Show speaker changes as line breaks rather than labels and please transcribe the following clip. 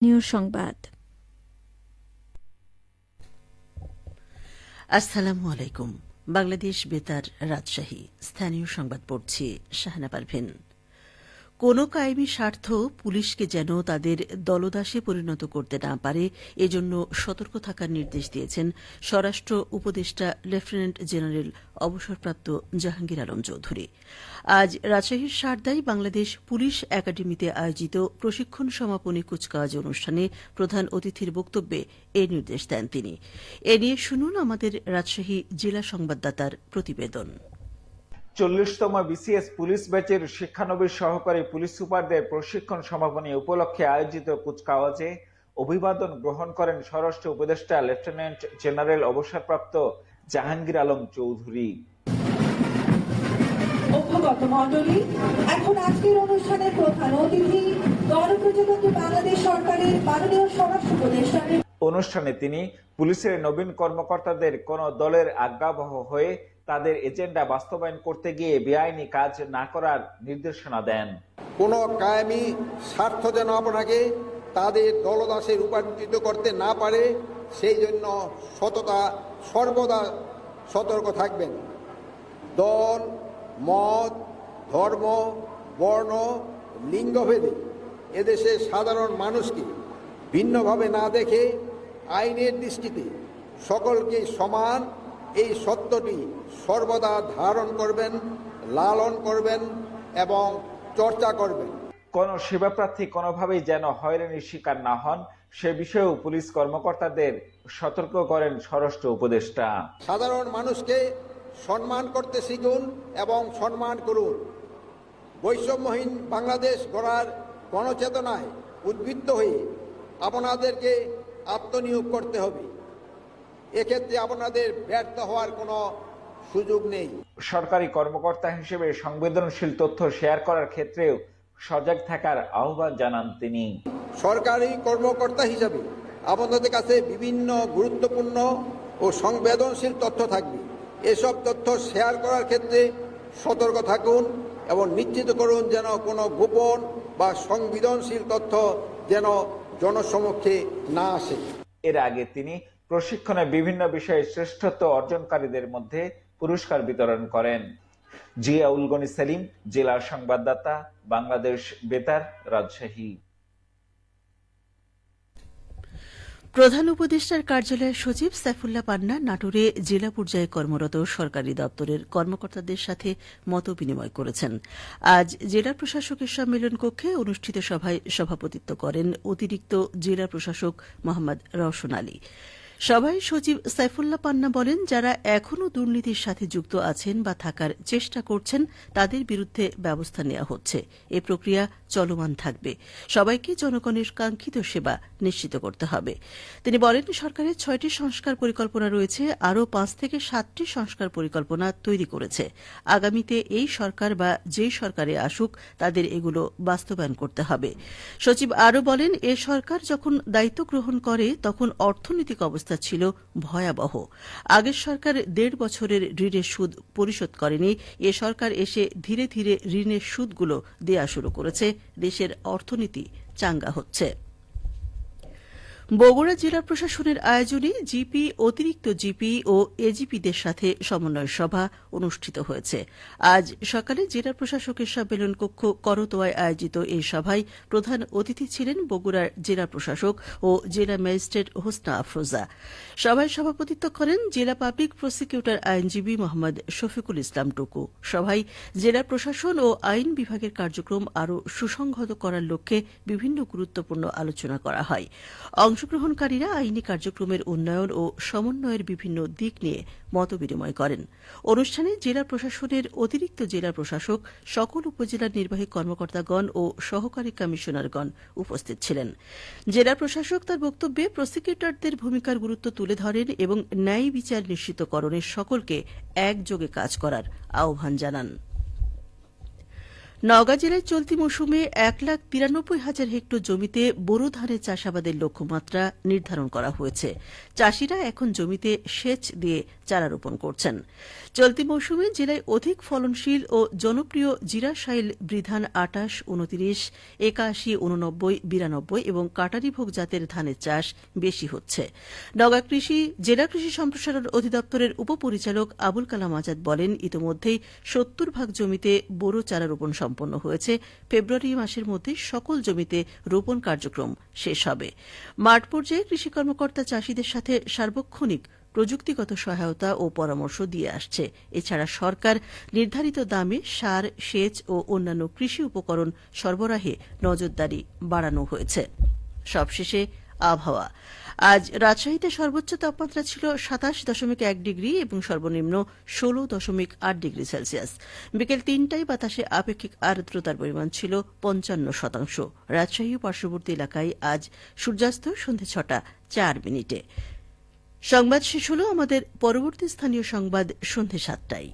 News সংবাদ।
আসসালামু আলাইকুম। বাংলাদেশ বেতার, রাজশাহী। স্থানীয় সংবাদ পড়ছি শাহানা পারভিন। কোনো কায়েমি স্বার্থ পুলিশকে যেন তাদের দলদাসে পরিণত করতে না পারে, এজন্য সতর্ক থাকার নির্দেশ দিয়েছেন স্বরাষ্ট্র উপদেষ্টা লেফটেন্যান্ট জেনারেল অবসরপ্রাপ্ত জাহাঙ্গীর আলম চৌধুরী। আজ রাজশাহীর সারদায় বাংলাদেশ পুলিশ একাডেমিতে আয়োজিত প্রশিক্ষণ সমাপনী কুচকাওয়াজ অনুষ্ঠানে প্রধান অতিথির বক্তব্যে এ নির্দেশ দেন তিনি। এ নিয়ে শুনুন আমাদের রাজশাহী জেলা সংবাদদাতার প্রতিবেদন।
40তম বিসিএস পুলিশ ব্যাচের শিক্ষানবিশ সহকারী পুলিশ সুপারদের প্রশিক্ষণ সমাপনী উপলক্ষে আয়োজিত কুচকাওয়াজে অভিবাদন গ্রহণ করেন স্বরাষ্ট্র উপদেষ্টা লেফটেন্যান্ট জেনারেল অবসরপ্রাপ্ত জাহাঙ্গীর আলম চৌধুরী।
অভ্যাগত মণ্ডলী, এখন আজকের অনুষ্ঠানের প্রধান অতিথি গণপ্রজাতন্ত্রী বাংলাদেশ সরকারের মাননীয় স্বরাষ্ট্র উপদেষ্টা।
অনুষ্ঠানে তিনি পুলিশের নবীন কর্মকর্তাদের কোন দলের আজ্ঞাবহ হয়ে তাদের এজেন্ডা বাস্তবায়ন করতে গিয়ে বেআইনি কাজ না করার নির্দেশনা দেন।
কোনো কায়েমি স্বার্থ যেন আপনাকে তাদের দলদাসে রূপান্তরিত করতে না পারে, সেই জন্য সর্বদা সতর্ক থাকবেন। দল, মত, ধর্ম, বর্ণ, লিঙ্গভেদে এদেশের সাধারণ মানুষকে ভিন্নভাবে না দেখে আইনের দৃষ্টিতে সকলকে সমান, এই সত্যটি সর্বদা ধারণ করবেন, লালন করবেন এবং চর্চা করবেন।
কোন সেবাপ্রার্থী কোনোভাবেই যেন হয়রানির শিকার না হন, সে বিষয়েও পুলিশ কর্মকর্তাদের সতর্ক করেন স্বরাষ্ট্র উপদেষ্টা।
সাধারণ মানুষকে সম্মান করতে শিখুন এবং সম্মান করুন। বৈষম্যহীন বাংলাদেশ গড়ার গণচেতনায় উদ্বুদ্ধ হয়ে আপনাদেরকে আত্মনিয়োগ করতে হবে। এক্ষেত্রে আপনাদের ব্যর্থ হওয়ার কোনো সুযোগ নেই।
সরকারি কর্মকর্তা হিসেবে সংবেদনশীল তথ্য শেয়ার করার ক্ষেত্রেও সজাগ থাকার আহ্বান জানান তিনি।
সরকারি কর্মকর্তা হিসাবে আপনাদের কাছে বিভিন্ন গুরুত্বপূর্ণ ও সংবেদনশীল তথ্য থাকবে। এসব তথ্য শেয়ার করার ক্ষেত্রে সতর্ক থাকুন এবং নিশ্চিত করুন যেন কোনো গোপন বা সংবেদনশীল তথ্য যেন জনসমক্ষে না আসে।
এর আগে তিনি প্রশিক্ষণে বিভিন্ন বিষয়ে শ্রেষ্ঠত্ব অর্জনকারীদের মধ্যে পুরস্কার বিতরণ করেন। জিয়াউল গনি সেলিম, জেলা সংবাদদাতা, বাংলাদেশ বেতার, রাজশাহী।
প্রধান উপদেষ্টার কার্যালয়ের সচিব সাইফুল্লাহ পান্না নাটোরে জেলা পর্যায়ে কর্মরত সরকারি দপ্তরের কর্মকর্তাদের সাথে মতবিনিময় করেছেন। আজ জেলা প্রশাসকের সম্মেলন কক্ষে অনুষ্ঠিত সভায় সভাপতিত্ব করেন অতিরিক্ত জেলা প্রশাসক মোহাম্মদ রওশন আলী। সভায় সচিব সাইফুল্লাহ পান্না বলেন, যারা এখনও দুর্নীতির সাথে যুক্ত আছেন বা থাকার চেষ্টা করছেন তাদের বিরুদ্ধে ব্যবস্থা নেওয়া হচ্ছে। এ প্রক্রিয়া চলমান থাকবে। সবাইকে জনগণের কাঙ্ক্ষিত সেবা নিশ্চিত করতে হবে। তিনি বলেন, সরকারের 6টি সংস্কার পরিকল্পনা রয়েছে, আরও 5 থেকে 7টি সংস্কার পরিকল্পনা তৈরি করেছে। আগামীতে এই সরকার বা যেই সরকারে আসুক তাদের এগুলো বাস্তবায়ন করতে হবে। সচিব আরও বলেন, এ সরকার যখন দায়িত্ব গ্রহণ করে তখন অর্থনৈতিক অবস্থা ছিল ভয়াবহ। আগের সরকার 1.5 বছরের ঋণের সুদ পরিশোধ করেনি। এ সরকার এসে ধীরে ধীরে ঋণের সুদগুলো দেয়া শুরু করেছে। দেশের অর্থনীতি চাঙ্গা হচ্ছে। বগুড়া জেলা প্রশাসনের আয়োজনে জিপি, অতিরিক্ত জিপি ও এজিপিদের সাথে সমন্বয় সভা অনুষ্ঠিত হয়েছে। আজ সকালে জেলা প্রশাসকের সম্মেলন কক্ষ করতোয়ায় আয়োজিত এই সভায় প্রধান অতিথি ছিলেন বগুড়ার জেলা প্রশাসক ও জেলা ম্যাজিস্ট্রেট হোসনা আফরোজা। সভায় সভাপতিত্ব করেন জেলা পাবলিক প্রসিকিউটর আইনজীবী মোহাম্মদ শফিকুল ইসলাম টুকু। সভায় জেলা প্রশাসন ও আইন বিভাগের কার্যক্রম আরও সুসংহত করার লক্ষ্যে বিভিন্ন গুরুত্বপূর্ণ আলোচনা করা হয়। অংশগ্রহণকারীরা আইনি কার্যক্রমের উন্নয়ন ও সমন্বয়ের বিভিন্ন দিক নিয়ে মতবিনিময় করেন। অনুষ্ঠানে জেলা প্রশাসনের অতিরিক্ত জেলা প্রশাসক, সকল উপজেলার নির্বাহী কর্মকর্তাগণ ও সহকারী কমিশনারগণ উপস্থিত ছিলেন। জেলা প্রশাসক তার বক্তব্যে প্রসিকিউটরদের ভূমিকার গুরুত্ব তুলে ধরেন এবং ন্যায় বিচার নিশ্চিতকরণে সকলকে একযোগে কাজ করার আহ্বান জানান। নওগাঁ জেলায় চলতি মৌসুমে 1,93,000 হেক্টর জমিতে বোরো ধানের চাষাবাদের লক্ষ্যমাত্রা নির্ধারণ করা হয়েছে। চাষিরা এখন জমিতে সেচ দিয়ে চারা রোপণ করছেন। চলতি মৌসুমে জেলায় অধিক ফলনশীল ও জনপ্রিয় জিরাশাইল বৃধান 28, 29, 81, 89, 92 এবং কাটারিভোগ জাতের ধানের চাষ বেশি হচ্ছে। নওগাঁ জেলা কৃষি সম্প্রসারণ অধিদপ্তরের উপপরিচালক আবুল কালাম আজাদ বলেন, ইতিমধ্যেই 70% জমিতে বোরো চারা রোপণ সম্পন্ন হয়েছে। ফেব্রুয়ারি মাসের মধ্যে সকল জমিতে রোপণ কার্যক্রম শেষ হবে। মাঠ পর্যায়ে কৃষি কর্মকর্তা চাষীদের সাথে সার্বক্ষণিক প্রযুক্তিগত সহায়তা ও পরামর্শ দিয়ে আসছে। এছাড়া সরকার নির্ধারিত দামে সার, সেচ ও অন্যান্য কৃষি উপকরণ সরবরাহে নজরদারি বাড়ানো হয়েছে। সবশেষে আবহাওয়া। আজ রাজশাহীতে সর্বোচ্চ তাপমাত্রা ছিল 27.1 ডিগ্রি এবং সর্বনিম্ন 16.8 ডিগ্রি সেলসিয়াস। বিকেল 3টায় বাতাসে আপেক্ষিক আর্দ্রতার পরিমাণ ছিল 55%। রাজশাহী ও পার্শ্ববর্তী এলাকায় আজ সূর্যাস্ত সন্ধ্যে 6:04। সংবাদ শেষ হল। আমাদের পরবর্তী স্থানীয় সংবাদ সন্ধ্যে 7টায়।